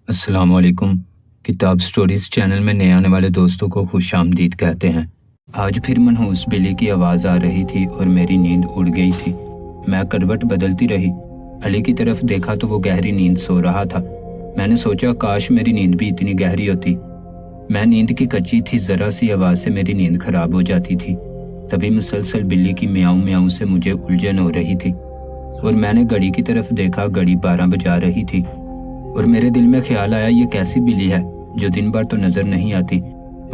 अस्सलाम वालेकुम। किताब स्टोरीज़ चैनल में नए आने वाले दोस्तों को खुश आमदीद कहते हैं। आज फिर मनहूस बिल्ली की आवाज़ आ रही थी और मेरी नींद उड़ गई थी। मैं करवट बदलती रही। अली की तरफ देखा तो वो गहरी नींद सो रहा था। मैंने सोचा काश मेरी नींद भी इतनी गहरी होती। मैं नींद की कच्ची थी, ज़रा सी आवाज़ से मेरी नींद खराब हो जाती थी। तभी मुसलसल बिल्ली की म्याऊं म्याऊं से मुझे उलझन हो रही थी और मैंने घड़ी की तरफ देखा। घड़ी 12 बजा रही थी और मेरे दिल में ख्याल आया, ये कैसी बिल्ली है जो दिन भर तो नजर नहीं आती,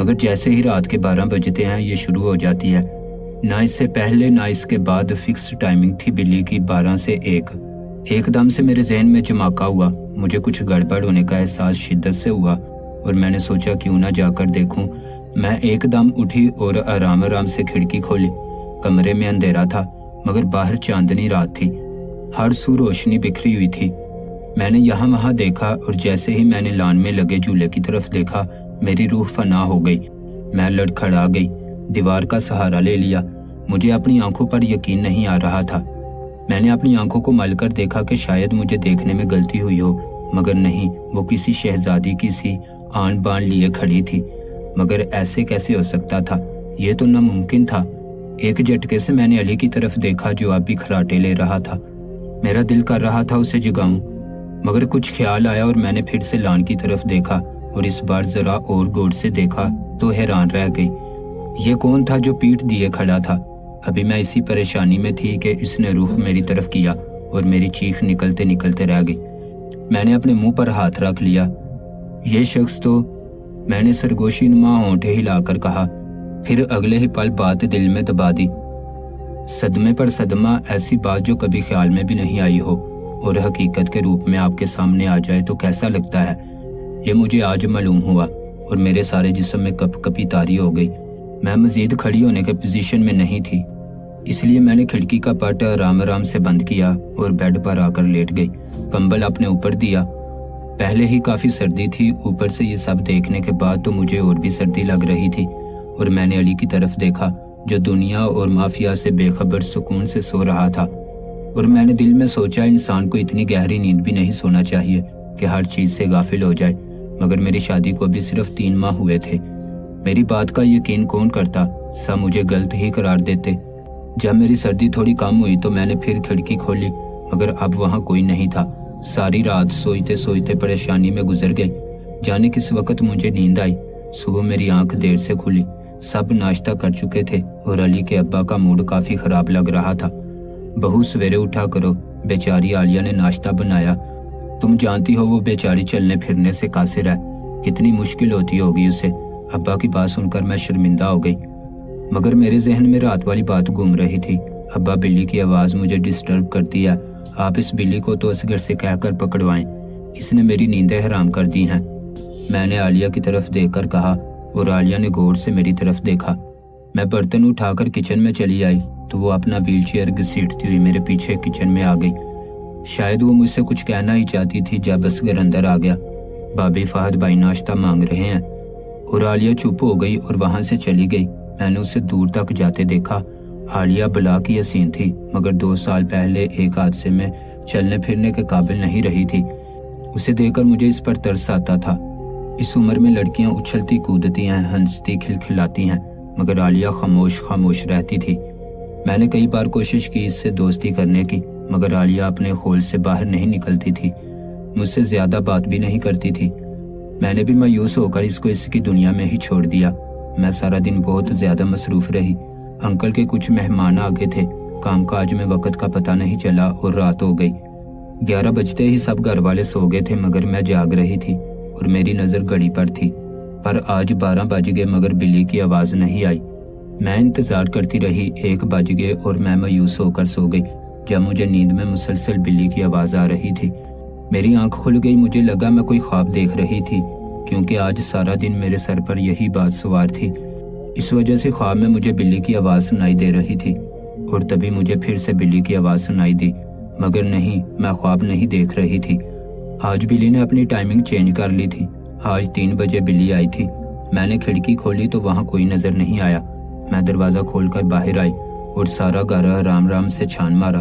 मगर जैसे ही रात के 12 बजते हैं ये शुरू हो जाती है। ना इससे पहले ना इसके बाद फिक्स टाइमिंग थी बिल्ली की 12 से 1। एकदम से मेरे जहन में जमाका हुआ। मुझे कुछ गड़बड़ होने का एहसास शिद्दत से हुआ और मैंने सोचा क्यों ना जाकर देखूं। मैं एकदम उठी और आराम आराम से खिड़की खोली। कमरे में अंधेरा था मगर बाहर चांदनी रात थी। हर सू रोशनी बिखरी हुई थी। मैंने यहाँ वहाँ देखा और जैसे ही मैंने लान में लगे झूले की तरफ देखा, मेरी रूह फना हो गई। मैं लड़खड़ा गई, दीवार का सहारा ले लिया। मुझे अपनी आंखों पर यकीन नहीं आ रहा था। मैंने अपनी आंखों को मलकर देखा कि शायद मुझे देखने में गलती हुई हो, मगर नहीं, वो किसी शहजादी की सी आन बान लिए खड़ी थी। मगर ऐसे कैसे हो सकता था? ये तो नामुमकिन था। एक झटके से मैंने अली की तरफ देखा जो अब भी खराटे ले रहा था। मेरा दिल कर रहा था उसे जगाऊं, मगर कुछ ख्याल आया और मैंने फिर से लान की तरफ देखा और इस बार जरा और गौर से देखा तो हैरान रह गई। ये कौन था जो पीठ दिए खड़ा था? अभी मैं इसी परेशानी में थी कि इसने रुख मेरी तरफ किया और मेरी चीख निकलते निकलते रह गई। मैंने अपने मुंह पर हाथ रख लिया। ये शख्स तो, मैंने सरगोशी नुमा होंठे हिलाकर कहा। फिर अगले ही पल बात दिल में दबा दी। सदमे पर सदमा, ऐसी बात जो कभी ख्याल में भी नहीं आई हो और हकीकत के रूप में आपके सामने आ जाए तो कैसा लगता है, ये मुझे आज मालूम हुआ और मेरे सारे जिस्म में कपकपी तारी हो गई। मैं मजीद खड़ी होने के पोजीशन में नहीं थी, इसलिए मैंने खिड़की का पट आराम आराम से बंद किया और बेड पर आकर लेट गई। कंबल अपने ऊपर दिया। पहले ही काफ़ी सर्दी थी, ऊपर से ये सब देखने के बाद तो मुझे और भी सर्दी लग रही थी और मैंने अली की तरफ देखा जो दुनिया और माफिया से बेखबर सुकून से सो रहा था। और मैंने दिल में सोचा, इंसान को इतनी गहरी नींद भी नहीं सोना चाहिए कि हर चीज़ से गाफिल हो जाए। मगर मेरी शादी को भी सिर्फ 3 माह हुए थे। मेरी बात का यकीन कौन करता? सब मुझे गलत ही करार देते। जब मेरी सर्दी थोड़ी कम हुई तो मैंने फिर खिड़की खोली, मगर अब वहाँ कोई नहीं था। सारी रात सोते सोते परेशानी में गुजर गई। जाने किस वक्त मुझे नींद आई। सुबह मेरी आंख देर से खुली। सब नाश्ता कर चुके थे और अली के अब्बा का मूड काफ़ी ख़राब लग रहा था। बहू सवेरे उठा करो, बेचारी आलिया ने नाश्ता बनाया। तुम जानती हो वो बेचारी चलने फिरने से कासिर है, कितनी मुश्किल होती होगी उसे। अब्बा की बात सुनकर मैं शर्मिंदा हो गई, मगर मेरे जहन में रात वाली बात घूम रही थी। अब्बा, बिल्ली की आवाज़ मुझे डिस्टर्ब करती है, आप इस बिल्ली को तो असगर से कहकर पकड़वाएं, इसने मेरी नींदें हराम कर दी हैं। मैंने आलिया की तरफ देखकर कहा और आलिया ने गौर से मेरी तरफ देखा। मैं बर्तन उठाकर किचन में चली आई तो वो अपना व्हीलचेयर घसीटती हुई मेरे पीछे किचन में आ गई। शायद वो मुझसे कुछ कहना ही चाहती थी जब असगर अंदर आ गया। भाभी, फहद भाई नाश्ता मांग रहे हैं। और आलिया चुप हो गई और वहां से चली गई। मैंने उसे दूर तक जाते देखा। आलिया बला की हसीन थी, मगर 2 साल पहले एक हादसे में चलने फिरने के काबिल नहीं रही थी। उसे देखकर मुझे इस पर तरस आता था। इस उम्र में लड़कियां उछलती कूदती हैं, हंसती खिलखिलाती हैं, मगर आलिया खामोश खामोश रहती थी। मैंने कई बार कोशिश की इससे दोस्ती करने की, मगर आलिया अपने खोल से बाहर नहीं निकलती थी। मुझसे ज्यादा बात भी नहीं करती थी। मैंने भी मायूस होकर इसको इसकी दुनिया में ही छोड़ दिया। मैं सारा दिन बहुत ज्यादा मसरूफ रही। अंकल के कुछ मेहमान आ गए थे। कामकाज में वक्त का पता नहीं चला और रात हो गई। 11 बजते ही सब घर वाले सो गए थे, मगर मैं जाग रही थी और मेरी नजर घड़ी पर थी। पर आज 12 बज गए मगर बिल्ली की आवाज नहीं आई। मैं इंतजार करती रही। 1 बज गए और मैं मायूस होकर सो गई। जब मुझे नींद में मुसलसल बिल्ली की आवाज आ रही थी, मेरी आंख खुल गई। मुझे लगा मैं कोई ख्वाब देख रही थी, क्योंकि आज सारा दिन मेरे सर पर यही बात सवार थी। इस वजह से ख्वाब में मुझे बिल्ली की आवाज सुनाई दे रही थी और तभी मुझे फिर से बिल्ली की आवाज सुनाई दी, मगर नहीं, मैं ख्वाब नहीं देख रही थी। आज बिल्ली ने अपनी टाइमिंग चेंज कर ली थी। आज 3 बजे बिल्ली आई थी। मैंने खिड़की खोली तो वहाँ कोई नजर नहीं आया। मैं दरवाजा खोलकर बाहर आई और सारा घर आराम आराम से छान मारा।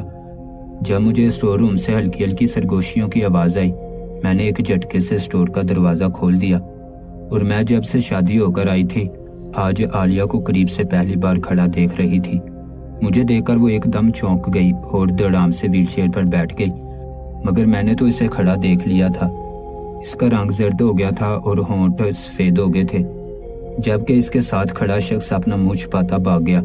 जब मुझे स्टोर रूम से हल्की हल्की सरगोशियों की आवाज आई, मैंने एक झटके से स्टोर का दरवाज़ा खोल दिया। और मैं जब से शादी होकर आई थी, आज आलिया को करीब से पहली बार खड़ा देख रही थी। मुझे देखकर वो एकदम चौंक गई और धड़ाम से व्हीलचेयर पर बैठ गई, मगर मैंने तो इसे खड़ा देख लिया था। इसका रंग जर्द हो गया था और होंठ सफ़ेद हो गए थे, जबकि इसके साथ खड़ा शख्स अपना मुंह छुपाता भाग गया।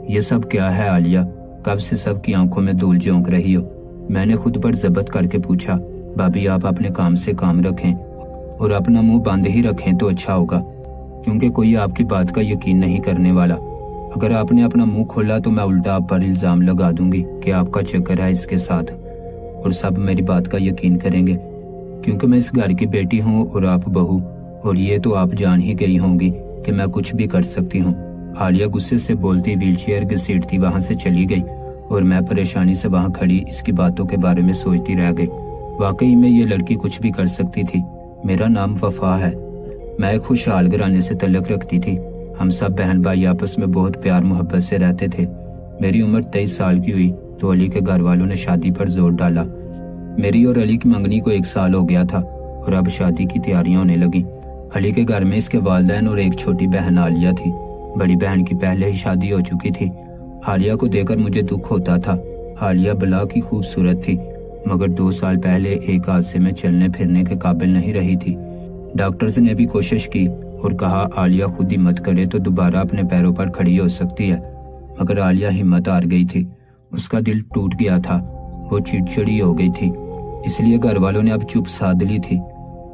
ये सब क्या है आलिया? कब से सबकी आंखों में धूल झोंक रही हो? मैंने खुद पर जब्त करके पूछा। भाभी, आप अपने काम से काम रखें और अपना मुंह बंद ही रखें तो अच्छा होगा, क्योंकि कोई आपकी बात का यकीन नहीं करने वाला। अगर आपने अपना मुंह खोला तो मैं उल्टा आप पर इल्ज़ाम लगा दूंगी कि आपका चक्कर है इसके साथ, और सब मेरी बात का यकीन करेंगे, क्योंकि मैं इस घर की बेटी हूँ और आप बहू, और ये तो आप जान ही गई होंगी कि मैं कुछ भी कर सकती हूँ। आलिया गुस्से से बोलती व्हीलचेयर घसीटती वहाँ से चली गई और मैं परेशानी से वहाँ खड़ी इसकी बातों के बारे में सोचती रह गई। वाकई में ये लड़की कुछ भी कर सकती थी। मेरा नाम वफा है। मैं एक खुशहाल घराने से तल्लुक़ रखती थी। हम सब बहन भाई आपस में बहुत प्यार मोहब्बत से रहते थे। मेरी उम्र 23 साल की हुई तो अली के घर वालों ने शादी पर जोर डाला। मेरी और अली की मंगनी को 1 साल हो गया था और अब शादी की तैयारियां होने लगी। अली के घर में इसके वालिदैन और एक छोटी बहन आलिया थी। बड़ी बहन की पहले ही शादी हो चुकी थी। आलिया को देखकर मुझे दुख होता था। आलिया बला की खूबसूरत थी, मगर 2 साल पहले एक हादसे में चलने फिरने के काबिल नहीं रही थी। डॉक्टर्स ने भी कोशिश की और कहा आलिया खुद हिम्मत करे तो दोबारा अपने पैरों पर खड़ी हो सकती है, मगर आलिया हिम्मत हार गई थी। उसका दिल टूट गया था। वो चिड़चिड़ी हो गई थी, इसलिए घर वालों ने अब चुप साध ली थी।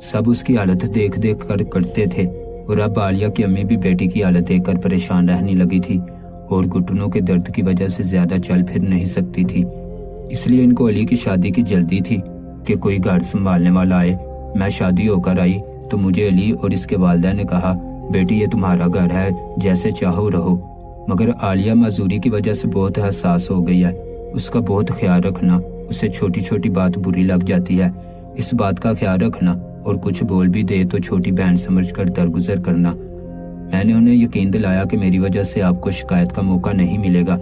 सब उसकी हालत देख देख कर करते थे और अब आलिया की अम्मी भी बेटी की हालत देखकर परेशान रहने लगी थी और घुटनों के दर्द की वजह से ज्यादा चल फिर नहीं सकती थी। इसलिए इनको अली की शादी की जल्दी थी कि कोई घर संभालने वाला आए। मैं शादी होकर आई तो मुझे अली और इसके वालिदा ने कहा, बेटी ये तुम्हारा घर है, जैसे चाहो रहो। मगर आलिया मजदूरी की वजह से बहुत हसास हो गई है। उसका बहुत ख्याल रखना, उसे छोटी छोटी बात बुरी लग जाती है। इस बात का ख्याल रखना और कुछ बोल भी दे तो छोटी बहन समझकर दरगुजर करना। मैंने उन्हें यकीन दिलाया कि मेरी वजह से आपको शिकायत का मौका नहीं मिलेगा।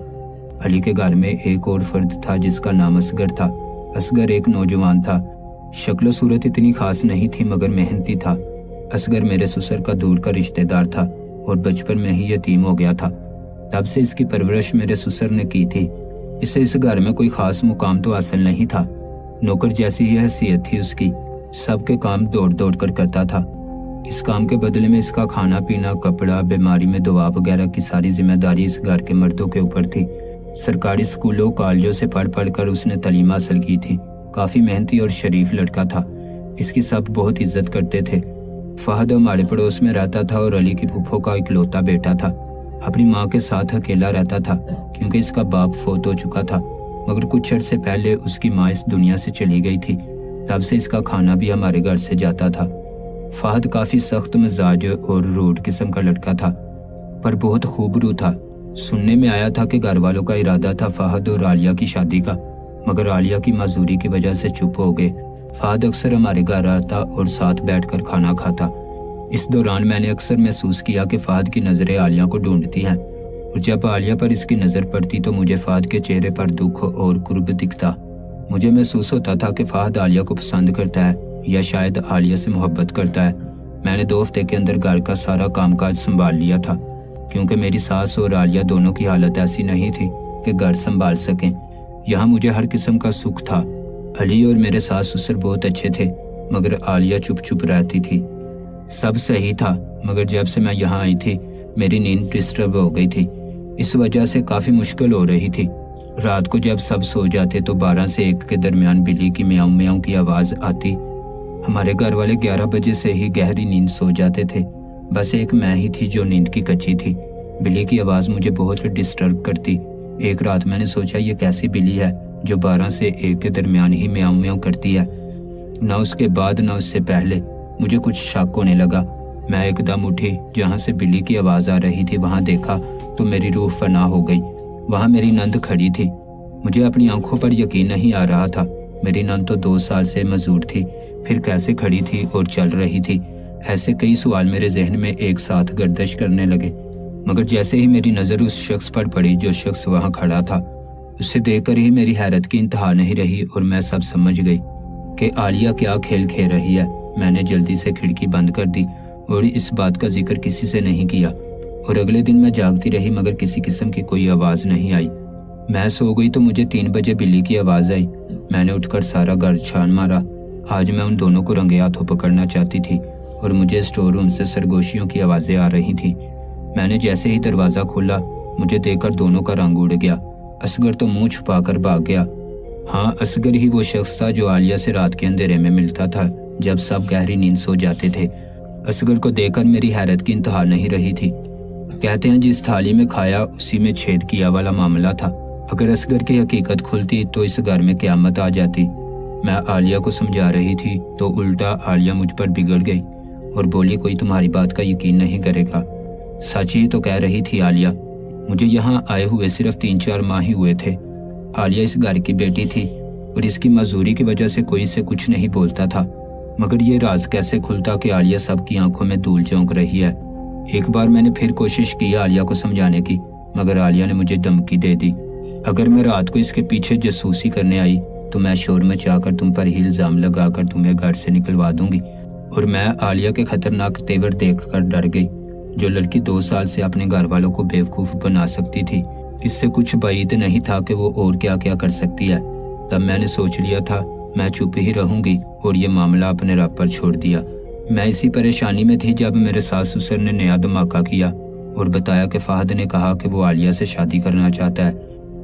अली के घर में एक और फर्द था जिसका नाम असगर था। असगर एक नौजवान था। शक्ल सूरत इतनी खास नहीं थी मगर मेहनती था। असगर मेरे ससुर का दूर का रिश्तेदार था और बचपन में ही यतीम हो गया था। तब से इसकी परवरिश मेरे ससुर ने की थी। इसे इस घर में कोई खास मुकाम तो हासिल नहीं था। नौकर जैसी ही हैसियत थी उसकी। सबके काम दौड़ दौड़ कर करता था। इस काम के बदले में इसका खाना पीना, कपड़ा, बीमारी में दवा वगैरह की सारी जिम्मेदारी इस घर के मर्दों के ऊपर थी। सरकारी स्कूलों कॉलेजों से पढ़ पढ़ कर उसने तालीम हासिल की थी। काफी मेहनती और शरीफ लड़का था। इसकी सब बहुत इज्जत करते थे। फहद हमारे पड़ोस में रहता था और अली की फूफो का इकलौता बेटा था। अपनी माँ के साथ अकेला रहता था क्योंकि इसका बाप फौत हो चुका था, मगर कुछ अर्से पहले उसकी माँ इस दुनिया से चली गई थी। तब से इसका खाना भी हमारे घर से जाता था। फहद काफी सख्त मिजाज और रूड किस्म का लड़का था, पर बहुत खूबरू था। सुनने में आया था कि घर वालों का इरादा था फहद और आलिया की शादी का, मगर आलिया की मजदूरी की वजह से चुप हो गए। फहद अक्सर हमारे घर आता और साथ बैठकर खाना खाता। इस दौरान मैंने अक्सर महसूस किया कि फहद की नज़रें आलिया को ढूंढती हैं, और जब आलिया पर इसकी नज़र पड़ती तो मुझे फहद के चेहरे पर दुख और कुर्ब दिखता। मुझे महसूस होता था कि फहद आलिया को पसंद करता है या शायद आलिया से मोहब्बत करता है। मैंने 2 हफ्ते के अंदर घर का सारा कामकाज संभाल लिया था, क्योंकि मेरी सास और आलिया दोनों की हालत ऐसी नहीं थी कि घर संभाल सकें। यहाँ मुझे हर किस्म का सुख था। अली और मेरे सास ससुर बहुत अच्छे थे, मगर आलिया चुप चुप रहती थी। सब सही था, मगर जब से मैं यहाँ आई थी मेरी नींद डिस्टर्ब हो गई थी। इस वजह से काफ़ी मुश्किल हो रही थी। रात को जब सब सो जाते तो 12 से 1 के दरमियान बिल्ली की म्याऊं म्याऊं की आवाज़ आती। हमारे घर वाले 11 बजे से ही गहरी नींद सो जाते थे। बस एक मैं ही थी जो नींद की कच्ची थी। बिल्ली की आवाज़ मुझे बहुत डिस्टर्ब करती। एक रात मैंने सोचा ये कैसी बिल्ली है जो 12 से 1 के दरमियान ही म्याऊं म्याऊं करती है। ना उसके बाद ना उससे पहले मुझे कुछ शक होने लगा। मैं एकदम उठी। जहाँ से बिल्ली की आवाज़ आ रही थी वहाँ देखा तो मेरी रूह फना हो गई। वहाँ मेरी नंद खड़ी थी। मुझे अपनी आंखों पर यकीन नहीं आ रहा था। मेरी नंद तो 2 साल से मजदूर थी, फिर कैसे खड़ी थी और चल रही थी। ऐसे कई सवाल मेरे जहन में एक साथ गर्दिश करने लगे, मगर जैसे ही मेरी नज़र उस शख्स पर पड़ी जो शख्स वहाँ खड़ा था, उसे देखकर ही मेरी हैरत की इंतहा नहीं रही और मैं सब समझ गई। कि आलिया क्या खेल खेल रही है। मैंने जल्दी से खिड़की बंद कर दी और इस बात का जिक्र किसी से नहीं किया। और अगले दिन मैं जागती रही मगर किसी किस्म की कोई आवाज़ नहीं आई। मैं सो गई तो मुझे 3 बजे बिल्ली की आवाज़ आई। मैंने उठकर सारा घर छान मारा। आज मैं उन दोनों को रंगे हाथों पकड़ना चाहती थी और मुझे स्टोर रूम से सरगोशियों की आवाज़ें आ रही थी। मैंने जैसे ही दरवाज़ा खोला, मुझे देखकर दोनों का रंग उड़ गया। असगर तो मुंह छुपाकर भाग गया। हाँ, असगर ही वो शख्स था जो आलिया से रात के अंधेरे में मिलता था जब सब गहरी नींद सो जाते थे। असगर को देखकर मेरी हैरत की इंतहा नहीं रही थी। कहते हैं जिस थाली में खाया उसी में छेद किया वाला मामला था। अगर असगर की हकीकत खुलती तो इस घर में क़यामत आ जाती। मैं आलिया को समझा रही थी तो उल्टा आलिया मुझ पर बिगड़ गई और बोली, कोई तुम्हारी बात का यकीन नहीं करेगा। सच ही तो कह रही थी आलिया। मुझे यहाँ आए हुए सिर्फ 3-4 माह ही हुए थे। आलिया इस घर की बेटी थी और इसकी मजदूरी की वजह से कोई से कुछ नहीं बोलता था। मगर ये राज कैसे खुलता कि आलिया सबकी आंखों में धूल झोंक रही है। एक बार मैंने फिर कोशिश की आलिया को समझाने की, मगर आलिया ने मुझे धमकी दे दी। अगर मैं रात को इसके पीछे जासूसी करने आई तो मैं शोर मचाकर तुम पर ही इल्जाम लगाकर तुम्हें घर से निकलवा दूंगी। और मैं आलिया के खतरनाक तेवर देखकर डर गई। जो लड़की 2 साल से अपने घर वालों को बेवकूफ़ बना सकती थी, इससे कुछ बाइद नहीं था कि वो और क्या क्या कर सकती है। तब मैंने सोच लिया था मैं चुप ही रहूंगी और ये मामला अपने रब पर छोड़ दिया। मैं इसी परेशानी में थी जब मेरे सास ससुर ने नया धमाका किया और बताया कि फहद ने कहा कि वो आलिया से शादी करना चाहता है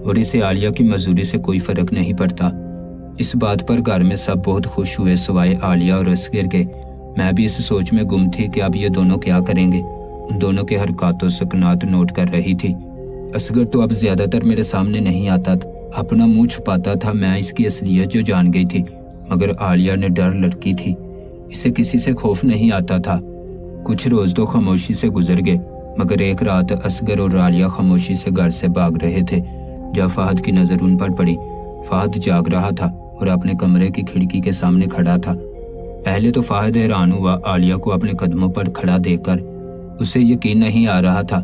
और इसे आलिया की मजदूरी से कोई फर्क नहीं पड़ता। इस बात पर घर में सब बहुत खुश हुए सिवाय आलिया और असगर के। मैं भी इस सोच में गुम थी कि अब ये दोनों क्या करेंगे। उन दोनों के हरकतों सकनात नोट कर रही थी। असगर तो अब ज्यादातर मेरे सामने नहीं आता था, अपना मुंह छुपाता था। मैं इसकी असलियत जो जान गई थी, मगर आलिया ने डर लड़की थी, इसे किसी से खौफ नहीं आता था। कुछ रोज तो खामोशी से गुजर गए, मगर एक रात असगर और आलिया खामोशी से घर से भाग रहे थे जब फहद की नजर उन पर पड़ी। फहद जाग रहा था और अपने कमरे की खिड़की के सामने खड़ा था। पहले तो फहद हैरान हुआ आलिया को अपने कदमों पर खड़ा देखकर। उसे यकीन नहीं आ रहा था,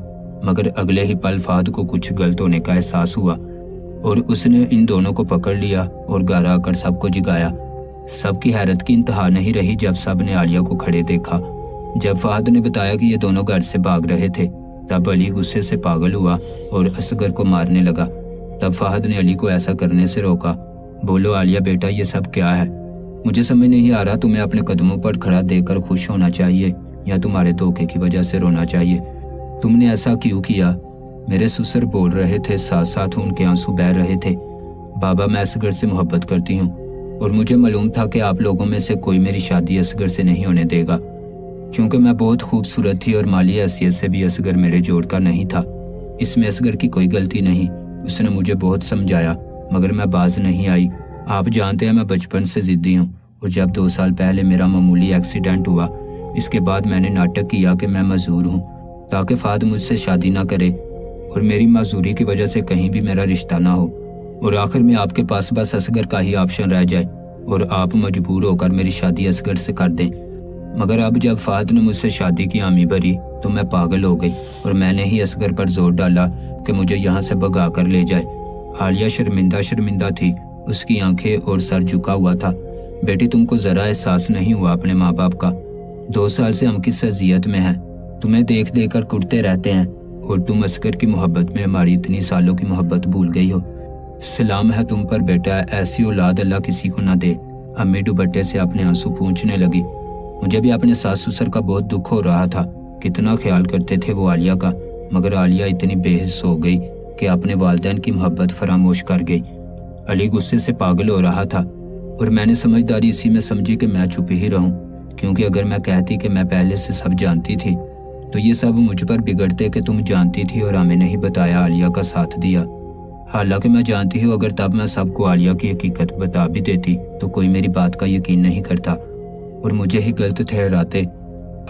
मगर अगले ही पल फहद को कुछ गलत होने का एहसास हुआ और उसने इन दोनों को पकड़ लिया और घर आकर सबको जगाया। सबकी हैरत की इंतहा नहीं रही जब सब ने आलिया को खड़े देखा। जब फहद ने बताया कि ये दोनों घर से भाग रहे थे, तब अली गुस्से से पागल हुआ और असगर को मारने लगा। तब फहद ने अली को ऐसा करने से रोका। बोलो आलिया बेटा, ये सब क्या है? मुझे समझ नहीं आ रहा, तुम्हें अपने कदमों पर खड़ा देखकर खुश होना चाहिए या तुम्हारे धोखे की वजह से रोना चाहिए। तुमने ऐसा क्यों किया? मेरे ससुर बोल रहे थे, साथ साथ उनके आंसू बह रहे थे। बाबा, मैं असगर से मोहब्बत करती हूँ और मुझे मालूम था कि आप लोगों में से कोई मेरी शादी असगर से नहीं होने देगा, क्योंकि मैं बहुत खूबसूरत थी और माली हैसियत से भी असगर मेरे जोड़ का नहीं था। इसमें असगर की कोई गलती नहीं। उसने मुझे बहुत समझाया मगर मैं बाज नहीं आई। आप जानते हैं मैं बचपन से जिद्दी हूँ और जब 2 साल पहले मेरा मामूली एक्सीडेंट हुआ, इसके बाद मैंने नाटक किया कि मैं मजदूर हूँ ताकि फहद मुझसे शादी ना करे और मेरी मजदूरी की वजह से कहीं भी मेरा रिश्ता ना हो और आखिर में आपके पास बस असगर का ही ऑप्शन रह जाए और आप मजबूर होकर मेरी शादी असगर से कर दें। मगर अब जब फहद ने मुझसे शादी की हामी भरी तो मैं पागल हो गई और मैंने ही असगर पर जोर डाला कि मुझे यहाँ से भगा कर ले जाए। आलिया शर्मिंदा थी, उसकी आंखें और सर झुका हुआ था। बेटी, तुमको जरा एहसास नहीं हुआ अपने माँ बाप का? 2 साल से हम किस अजियत में हैं, तुम्हें देख देख कर कुटते रहते हैं और तुम असगर की मोहब्बत में हमारी इतनी सालों की मोहब्बत भूल गई हो। सलाम है तुम पर बेटा, ऐसी औलाद अल्लाह किसी को ना दे। अम्मी दुपट्टे से अपने आंसू पूंछने लगी। मुझे भी अपने सास ससुर का बहुत दुख हो रहा था। कितना ख्याल करते थे वो आलिया का, मगर आलिया इतनी बेहिस हो गई कि अपने वालिदैन की मोहब्बत फरामोश कर गई। अली गुस्से से पागल हो रहा था और मैंने समझदारी इसी में समझी कि मैं चुप ही रहूं, क्योंकि अगर मैं कहती कि मैं पहले से सब जानती थी तो ये सब मुझ पर बिगड़ते कि तुम जानती थी और हमें नहीं बताया, आलिया का साथ दिया। हालांकि मैं जानती हूँ अगर तब मैं सबको आलिया की हकीकत बता भी देती तो कोई मेरी बात का यकीन नहीं करता और मुझे ही गलत ठहराते।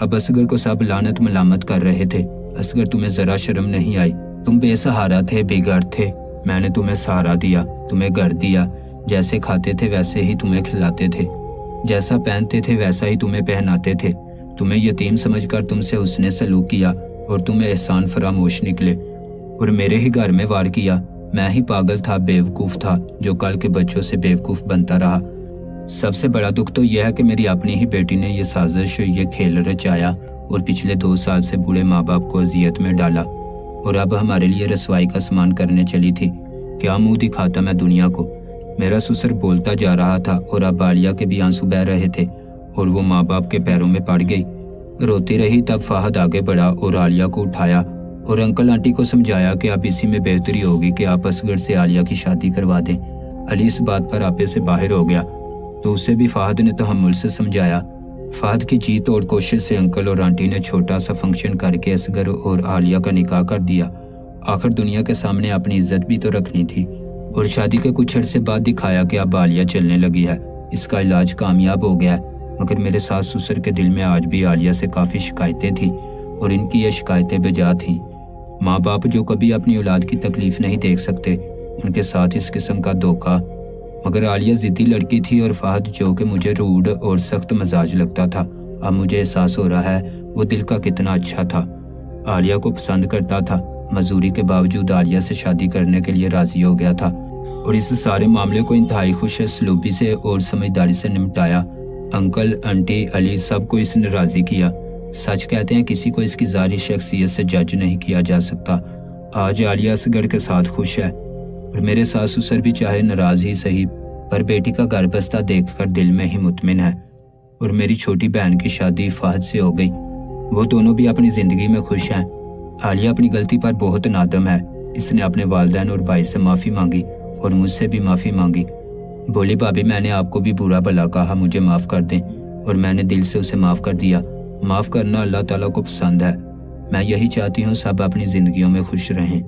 अब असगर को सब लानत मलामत कर रहे थे। असगर, तुम्हें जरा शर्म नहीं आई? तुम बेसहारा थे, बेघर थे। मैंने तुम्हें सहारा दिया, तुम्हें घर दिया। जैसे खाते थे वैसे ही तुम्हें खिलाते थे, जैसा पहनते थे वैसा ही तुम्हें पहनाते थे। तुम्हें यतीम समझकर तुमसे उसने सलूक किया और तुम्हें एहसान फरामोश निकले और मेरे ही घर में वार किया। मैं ही पागल था, बेवकूफ़ था, जो कल के बच्चों से बेवकूफ़ बनता रहा। سب سے بڑا دکھ تو یہ ہے کہ میری اپنی ہی بیٹی نے یہ سازش، یہ کھیل رچایا اور پچھلے 2 سال سے بوڑھے ماں باپ کو اذیت میں ڈالا، اور اب ہمارے لیے رسوائی کا سامان کرنے چلی تھی۔ کیا منہ دکھاتا میں دنیا کو؟ میرا سسر بولتا جا رہا تھا اور اب عالیہ کے بھی آنسو بہہ رہے تھے اور وہ ماں باپ کے پیروں میں پڑ گئی، روتی رہی۔ تب فہد آگے بڑھا اور عالیہ کو اٹھایا اور انکل آنٹی کو سمجھایا کہ اب اسی میں بہتری ہوگی کہ آپ اصغر سے عالیہ کی شادی کروا دیں۔ علی اس بات پر آپے سے باہر ہو گیا تو اسے بھی فہد نے تحمل سے سمجھایا۔ فہد کی جی توڑ کوشش سے انکل اور آنٹی نے چھوٹا سا فنکشن کر کے اصغر اور عالیہ کا نکاح کر دیا۔ آخر دنیا کے سامنے اپنی عزت بھی تو رکھنی تھی، اور شادی کے کچھ عرصے بعد دکھایا کہ اب عالیہ چلنے لگی ہے، اس کا علاج کامیاب ہو گیا ہے۔ مگر میرے ساس سسر کے دل میں آج بھی عالیہ سے کافی شکایتیں تھیں، اور ان کی یہ شکایتیں بجا تھیں۔ ماں باپ جو کبھی اپنی اولاد کی تکلیف نہیں دیکھ سکتے، ان کے ساتھ اس قسم کا دھوکہ۔ مگر عالیہ ضدی لڑکی تھی، اور فہد جو کہ مجھے روڈ اور سخت مزاج لگتا تھا، اب مجھے احساس ہو رہا ہے وہ دل کا کتنا اچھا تھا۔ عالیہ کو پسند کرتا تھا، مزدوری کے باوجود عالیہ سے شادی کرنے کے لیے راضی ہو گیا تھا، اور اس سارے معاملے کو انتہائی خوش اسلوبی سے اور سمجھداری سے نمٹایا۔ انکل، آنٹی، علی سب کو اس نے راضی کیا۔ سچ کہتے ہیں کسی کو اس کی ظاہری شخصیت سے جج نہیں کیا جا سکتا۔ آج عالیہ اصغر کے ساتھ خوش ہے، اور میرے ساس سسر بھی چاہے ناراض ہی سہی، پر بیٹی کا گھر بستہ دیکھ کر دل میں ہی مطمئن ہے۔ اور میری چھوٹی بہن کی شادی فہد سے ہو گئی، وہ دونوں بھی اپنی زندگی میں خوش ہیں۔ عالیہ اپنی غلطی پر بہت نادم ہے، اس نے اپنے والدین اور بھائی سے معافی مانگی اور مجھ سے بھی معافی مانگی۔ بولی بھابی میں نے آپ کو بھی برا بھلا کہا، مجھے معاف کر دیں، اور میں نے دل سے اسے معاف کر دیا۔ معاف کرنا اللہ تعالیٰ کو پسند ہے۔ میں یہی چاہتی ہوں سب اپنی زندگیوں میں خوش رہیں۔